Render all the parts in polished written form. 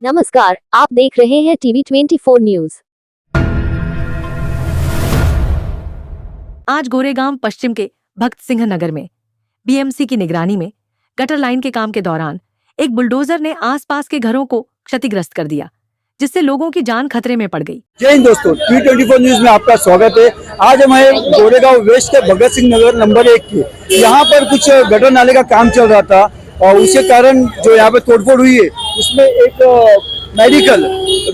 नमस्कार, आप देख रहे हैं टीवी 24 न्यूज। आज गोरेगांव पश्चिम के भक्त सिंह नगर में बीएमसी की निगरानी में गटर लाइन के काम के दौरान एक बुलडोजर ने आसपास के घरों को क्षतिग्रस्त कर दिया, जिससे लोगों की जान खतरे में पड़ गई। जय हिंद दोस्तों, टीवी 24 न्यूज में आपका स्वागत है। आज हम हैं गोरेगांव वेस्ट के भगत सिंह नगर नंबर 1 की। यहाँ पर कुछ गटर नाले का काम चल रहा था और उसके कारण जो यहाँ पे तोड़फोड़ हुई है उसमें एक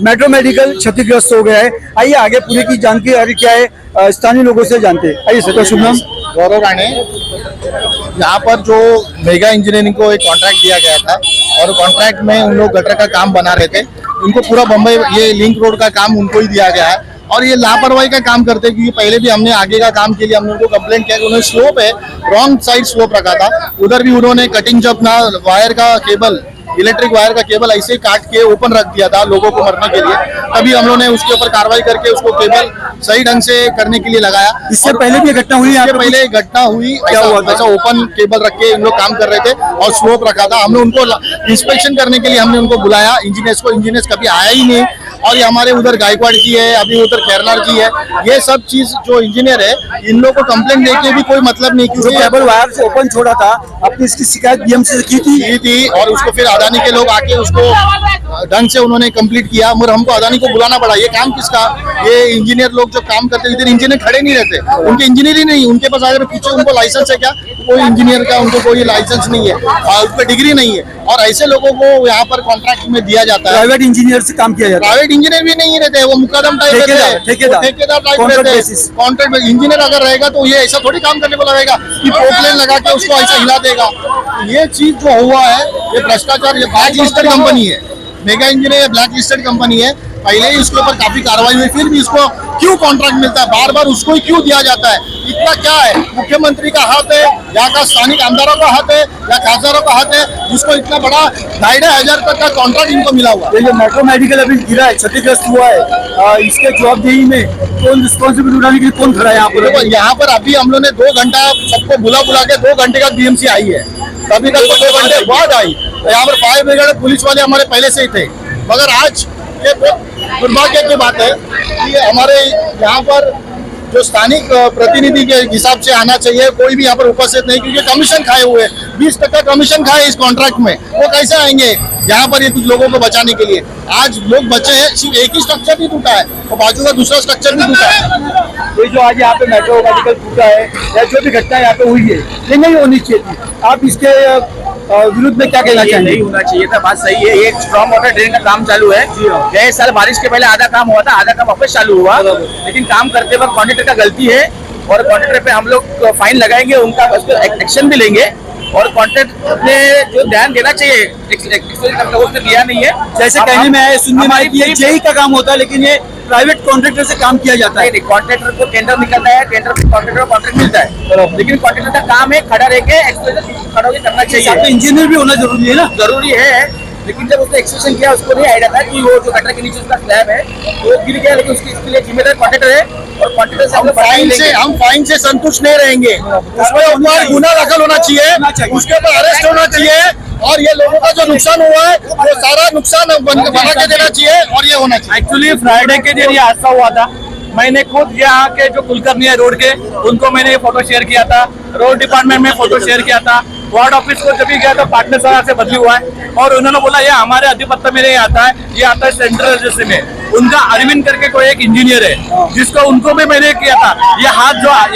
मेट्रो मेडिकल क्षतिग्रस्त हो गया है। आइए आगे पूरी की जानकारी क्या है स्थानीय लोगों से जानते हैं। आइए सर, शुभ नाम? गौरव राणे। यहाँ पर जो मेगा इंजीनियरिंग को एक कॉन्ट्रैक्ट दिया गया था और कॉन्ट्रैक्ट में उन लोग गटर का काम बना रहे थे, उनको पूरा बम्बई ये लिंक रोड का काम उनको ही दिया गया है और ये लापरवाही का काम करते हैं। क्योंकि पहले भी हमने आगे का काम के लिए हमने उनको कंप्लेंट किया कि उन्होंने स्लोप है, रॉन्ग साइड स्लोप रखा था। उधर भी उन्होंने कटिंग जब ना वायर का केबल, इलेक्ट्रिक वायर का केबल ऐसे ही काट के ओपन रख दिया था लोगों को मरने के लिए। तभी हम लोगों ने उसके ऊपर कार्रवाई करके उसको केबल सही ढंग से करने के लिए लगाया। इससे पहले भी घटना हुई? इससे पहले घटना हुई, क्या हुआ था? ऐसा ओपन केबल रख के इन लोग काम कर रहे थे और स्लोप रखा था। हमने उनको इंस्पेक्शन करने के लिए हमने उनको बुलाया इंजीनियर्स को, इंजीनियर्स कभी आया ही नहीं। और ये हमारे उधर गायकवाड़ जी है, अभी उधर खैरनार जी है, ये सब चीज जो इंजीनियर है इन लोगों को कंप्लेंट देके भी कोई मतलब नहीं। क्योंकि केबल वायर से ओपन छोड़ा था, आपने इसकी शिकायत बीएमसी से की थी और उसको फिर अदानी के लोग आके उसको ढंग से उन्होंने कंप्लीट किया। मगर हमको अदानी को बुलाना पड़ा। ये काम किसका? ये इंजीनियर लोग जो काम करते हैं, इधर इंजीनियर खड़े नहीं रहते, उनके इंजीनियर ही नहीं, उनके पास अगर पीछे उनको लाइसेंस है क्या? कोई इंजीनियर का उनको कोई लाइसेंस नहीं है और उस पर डिग्री नहीं है। और ऐसे लोगों को यहाँ पर कॉन्ट्रैक्ट में दिया जाता है। प्राइवेट इंजीनियर से काम किया जाता है। प्राइवेट इंजीनियर भी नहीं रहते, वो मुकदम टाइप रहते हैं, ठेकेदार टाइप रहते हैं। कॉन्ट्रैक्ट इंजीनियर अगर रहेगा तो ये ऐसा थोड़ी काम करने को लगेगा कि पोपलेन लगा के उसको ऐसा हिला देगा। ये चीज जो हुआ है ये भ्रष्टाचार, ये ब्लैक लिस्टेड कंपनी है। Mega engineer black listed company है। पहले ही उसके ऊपर काफी कार्रवाई हुई, फिर भी इसको क्यों कॉन्ट्रैक्ट मिलता है? बार बार उसको ही क्यों दिया जाता है? इतना क्या है? मुख्यमंत्री का हाथ है, यहाँ का स्थानिक आमदारों का हाथ है या खासदारों का हाथ है, जिसको इतना बड़ा 2,500 तक का कॉन्ट्रैक्ट इनको मिला हुआ? ये जो मेट्रो मेडिकल अभी गिरा है, क्षतिग्रस्त हुआ है, इसके जवाबदेही में कौन रिस्पॉन्सिबिलिटी उठाने के लिए कौन खड़ा है यहाँ पर? यहाँ पर अभी हम लोग ने 2 घंटा सबको बुला के 2 घंटे का बीएमसी आई है। तभी तक 2 घंटे बाद आई। यहाँ पर फायर ब्रिगेड पुलिस वाले हमारे पहले से ही थे। मगर आज ये दुर्भाग्य की बात है कि हमारे यहाँ पर जो स्थानिक प्रतिनिधि के हिसाब से आना चाहिए, कोई भी यहाँ पर उपस्थित नहीं, क्योंकि कमीशन खाए हुए 20% कमीशन खाए इस कॉन्ट्रैक्ट में। वो कैसे आएंगे यहाँ पर ये कुछ लोगों को बचाने के लिए? आज लोग बचे हैं, सिर्फ एक ही स्ट्रक्चर भी टूटा है और बाजू का दूसरा स्ट्रक्चर भी टूटा है। ये जो आज यहाँ पे मेट्रो मेडिकल टूटा है या जो भी घटना यहाँ पे हुई है, ये नहीं होनी चाहिए थी। आप इसके विरुद्ध में क्या कहना चाहेंगे? नहीं होना चाहिए था, बात सही है। ये स्ट्रॉन्ग वाटर ड्रेन का काम चालू है। गए साल बारिश के पहले आधा काम हुआ था, आधा काम वापस चालू हुआ, लेकिन काम करते वक्त कॉन्ट्रैक्टर का गलती है और कॉन्ट्रैक्टर पे हम लोग फाइन लगाएंगे, उनका एक्शन भी लेंगे। और कॉन्ट्रैक्टर ने जो ध्यान देना चाहिए उसने दिया नहीं है। जैसे कहने में आया, सुनने में आया कि ये जेई का काम होता है, लेकिन ये प्राइवेट कॉन्ट्रैक्टर से काम किया जाता है। कॉन्ट्रैक्टर को टेंडर निकलता है, टेंडर पे कॉन्ट्रैक्टर को कॉन्ट्रैक्ट मिलता है, लेकिन कॉन्ट्रैक्टर का काम है खड़ा रह के खड़ा होकर करना चाहिए। इंजीनियर भी होना जरूरी है ना? जरूरी है, लेकिन जब उसने एक्सप्रेशन किया उसको नहीं आइडिया था कि वो जो गटर के नीचे उसका स्लैब है वो गिर गया, लेकिन इसके लिए जिम्मेदार कॉन्ट्रैक्टर है और कॉन्ट्रैक्टर से हम फाइन से संतुष्ट नहीं रहेंगे। उसमें ऊपर गुना दाखिल होना चाहिए, उसके ऊपर अरेस्ट होना चाहिए और ये लोगों का जो नुकसान हुआ है वो सारा नुकसान बना के देना चाहिए और ये होना चाहिए। एक्चुअली फ्राइडे के दिन ये हादसा हुआ था। मैंने खुद यहाँ के जो कुलकर्णी है रोड के, उनको मैंने ये फोटो शेयर किया था, रोड डिपार्टमेंट में फोटो शेयर किया था, वार्ड ऑफिस को जब भी गया तो पार्टनर साहब से बदली हुआ है और उन्होंने बोला ये हमारे अधिपत्र में नहीं आता है, ये आता है सेंट्रल एजेंसी में। उनका अरविंद करके कोई एक इंजीनियर है जिसको उनको भी मैंने किया था। ये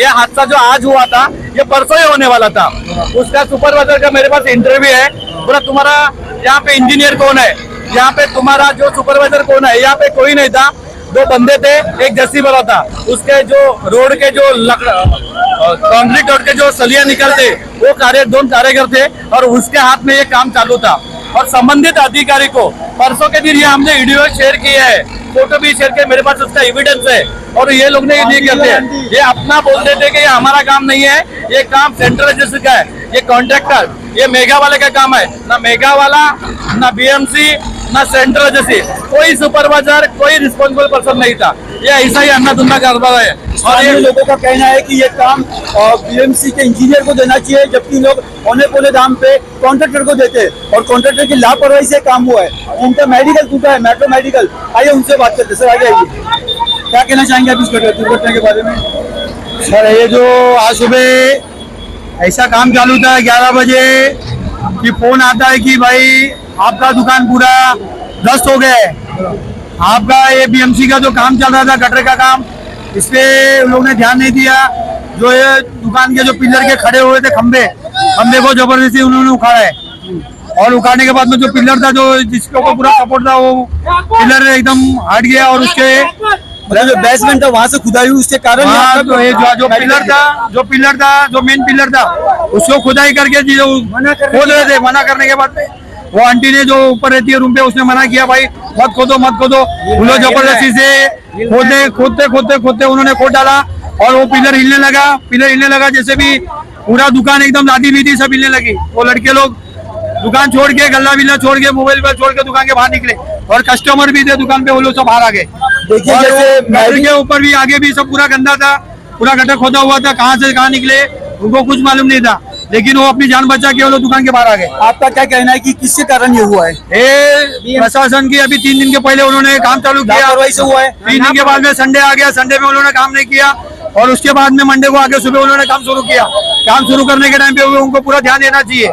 हादसा जो आज हुआ था ये परसों ही होने वाला था। उसका सुपरवाइजर का मेरे पास इंटरव्यू है, बोला तुम्हारा यहाँ पे इंजीनियर कौन है, यहाँ पे तुम्हारा जो सुपरवाइजर कौन है? यहाँ पे कोई नहीं था, 2 बंदे थे, एक जस्सी वाला था। उसके जो रोड के जो कंक्रीट रोड के जो सलिया निकलते वो 2 कारीगर थे और उसके हाथ में ये काम चालू था। और संबंधित अधिकारी को परसों के दिन ये हमने वीडियो शेयर किया है, फोटो भी शेयर किया, मेरे पास उसका एविडेंस है। और ये लोग ने ये नहीं करते हैं, ये अपना बोलते थे कि ये हमारा काम नहीं है, ये काम सेंट्रल एजेंसी का है, ये कॉन्ट्रैक्टर, ये मेगा वाले का काम है। ना मेगा वाला, ना बीएमसी, ना सेंट्रल एजेंसी, कोई सुपरवाइजर, कोई रिस्पॉन्सिबल पर्सन नहीं था। ये ऐसा ही अन्ना धुंधा कारोबार है। स्थानीय लोगों का कहना है कि ये काम बीएमसी के इंजीनियर को देना चाहिए, जबकि लोग औने पौने दाम पे कॉन्ट्रैक्टर को देते हैं और कॉन्ट्रैक्टर की लापरवाही से काम हुआ है। उनका मेडिकल टूटा है, मेट्रो मेडिकल। आइए उनसे बात करते हैं। सर आगे आइए, क्या कहना चाहेंगे आप इस दुर्घटना के बारे में? सर ये जो आज सुबह ऐसा काम चालू था 11 बजे कि फोन आता है कि भाई आपका दुकान पूरा ध्वस्त हो गया है। आपका ये बीएमसी का जो काम चल रहा था गटर का काम, इस पे उन लोगों ने ध्यान नहीं दिया। जो ये दुकान के जो पिलर के खड़े हुए थे खंबे को जबरदस्ती उन्होंने उखाड़ा है और उखाड़ने के बाद में जो पिलर था, जो जिसके ऊपर पूरा सपोर्ट था, वो पिलर एकदम हट गया और उसके जो बेसमेंट था वहां से खुदाई हुई, उसके कारण तो ये जो पिलर था जो मेन पिलर था उसको खुदाई करके खोद रहे थे। मना करने के बाद में वो आंटी ने जो ऊपर रहती है रूम पे, उसने मना किया भाई मत खोदो मत खोदो। वो लोग जबरदस्ती से खोदते उन्होंने खोद डाला और वो पिलर हिलने लगा। जैसे भी पूरा दुकान एकदम लादी बीदी सब हिलने लगी। वो लड़के लोग दुकान छोड़ के, गल्ला बिल्ला छोड़ के, मोबाइल पर छोड़ के दुकान के बाहर निकले और कस्टमर भी थे दुकान पे, वो लोग सब बाहर आ गए। देखिए जैसे गटर के ऊपर भी आगे भी सब पूरा गंदा था, पूरा गटर खोदा हुआ था। कहाँ से कहाँ निकले उनको कुछ मालूम नहीं था, लेकिन वो अपनी जान बचा के वो लोग दुकान के बाहर आ गए। आपका क्या कहना है कि किसके कारण ये हुआ है? ये प्रशासन की अभी 3 दिन के पहले उन्होंने काम चालू किया, लापरवाही से हुआ है। 3 दिन के बाद में संडे आ गया, संडे में उन्होंने काम नहीं किया और उसके बाद में मंडे को आके सुबह उन्होंने काम शुरू किया। काम शुरू करने के टाइम पे उनको पूरा ध्यान देना चाहिए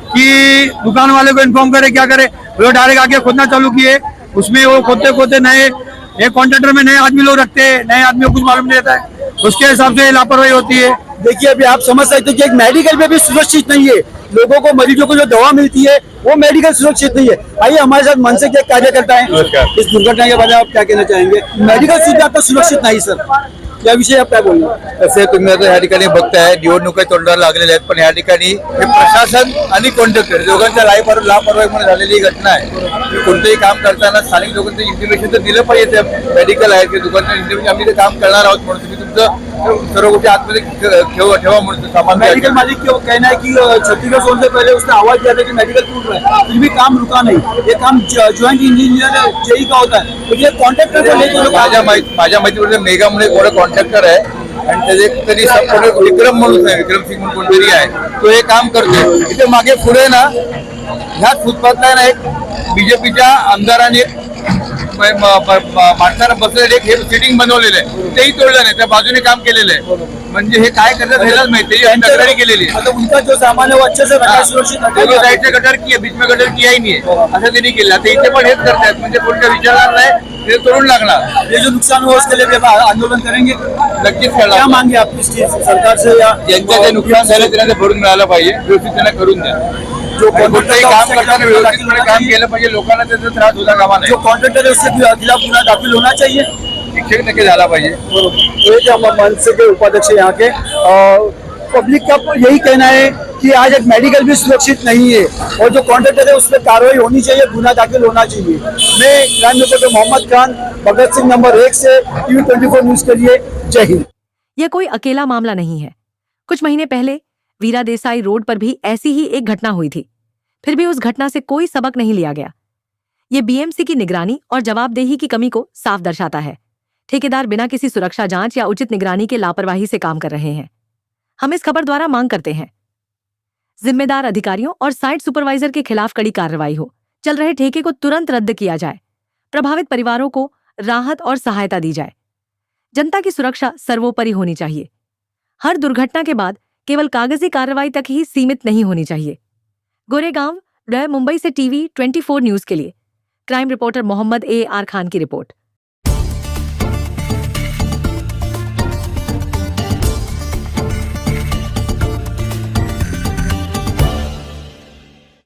कि दुकान वाले को इन्फॉर्म करे, क्या करे। वो डायरेक्ट आके खोदना चालू किए। उसमें वो खोदते नए एक कॉन्ट्रैक्टर में नए आदमी लोग रखते हैं, नए आदमी को कुछ मालूम नहीं रहता है, उसके हिसाब से लापरवाही होती है। देखिए अभी आप समझ सकते हैं कि एक मेडिकल में भी सुरक्षित नहीं है। लोगों को, मरीजों को जो दवा मिलती है वो मेडिकल सुरक्षित नहीं है। आइए हमारे साथ मनसे के कार्यकर्ता है। इस दुर्घटना के बारे में आप क्या कहना चाहेंगे? मेडिकल सुविधा तो सुरक्षित नाही सर, याविषयी आप काय बोलणार? तसे तुम्ही आता या ठिकाणी बघताय निवडणुका तोंडाला लागलेल्या आहेत, पण या ठिकाणी हे प्रशासन आणि कॉन्ट्रॅक्टर दोघांच्या लापरवाहीमुळे झालेली घटना आहे। कोणतेही काम करताना स्थानिक लोकांचं इंटिमेशन तर दिलं पाहिजे। त्या मेडिकल आहे की दुकानचं इंटिमेशन आम्ही ते काम करणार आहोत म्हणून तुम्ही तुमचं सर्व गोष्टी आतमध्ये ठेवा म्हणून सामान। मेडिकल मालिक को कहना है कि 36 जोन से पहले उसने आवाज दिया था कि मेडिकल टूट रहा है, फिर भी काम रुका नहीं। ये काम ज्वाइंट इंजीनियर जेई का होता है, तो ये कॉन्ट्रैक्टर को लेकर माझ्या माहितीमध्ये मेगा म्हणून एक मोठा कॉन्ट्रॅक्टर आहे आणि त्याचे तरी सब विक्रम म्हणून आहे, विक्रम सिंग म्हणून कोणतरी आहे, तो हे काम करतो। इथे मागे पुढे ना ह्याच फुटपाथला ना एक बीजेपीच्या आमदारांनी माणसाला बसलेले एक सिटिंग बनवलेलं आहे, तेही तोडलं नाही, त्या बाजूने काम केलेलं आहे। म्हणजे हे काय करतात हेच माहिती, तक्रारी केलेली आहे। मतलब उनका जो सामान है वो अच्छे से रखा, सुरक्षित दोनों साइड से गटर किया, बीच में गटर किया ही नहीं है, असं त्यांनी केलं। आता इथे पण हेच करतात, म्हणजे कोणत्या विचारणार नाही, ते तोडून लागणार। ये जो नुकसान हुआ उसके लिए भी आंदोलन करेंगे, नक्कीच क्या करणार। मांगे आप इस चीज सरकार से या ज्यांचं जे नुकसान झालं त्यांना ते भरून मिळालं पाहिजे, व्यवस्थित त्यांना करून द्या। जो कोणतंही काम करताना व्यवस्थितपणे काम केलं पाहिजे, लोकांना त्याचा त्रास होता कामा जो नये, कॉन्ट्रैक्टर है उससे खिलाफ गुना दाखिल होना चाहिए। 100% झाला पाहिजे। ये जो मनसे के उपाध्यक्ष यहाँ के पब्लिक का यही कहना है कि आज एक मेडिकल भी सुरक्षित नहीं है और जो कॉन्ट्रैक्टर है उस पर कार्रवाई होनी चाहिए, गुना दाखिल होना चाहिए। मैं crime reporter Mohammad Khan, Bhagat Singh number 1 से टीवी 24 न्यूज के लिए जय हिंद। यह कोई अकेला मामला नहीं है। कुछ महीने पहले वीरा देसाई रोड पर भी ऐसी ही एक घटना हुई थी, फिर भी उस घटना से कोई सबक नहीं लिया गया। ये बीएमसी की निगरानी और जवाबदेही की कमी को साफ दर्शाता है। ठेकेदार बिना किसी सुरक्षा जांच या उचित निगरानी के लापरवाही से काम कर रहे हैं। हम इस खबर द्वारा मांग करते हैं जिम्मेदार अधिकारियों और साइट सुपरवाइजर के खिलाफ कड़ी कार्रवाई हो, चल रहे ठेके को तुरंत रद्द किया जाए, प्रभावित परिवारों को राहत और सहायता दी जाए। जनता की सुरक्षा सर्वोपरि होनी चाहिए। हर दुर्घटना के बाद केवल कागजी कार्रवाई तक ही सीमित नहीं होनी चाहिए। गोरेगांव, मुंबई से टीवी 24 न्यूज के लिए crime reporter Mohammad AR Khan की रिपोर्ट।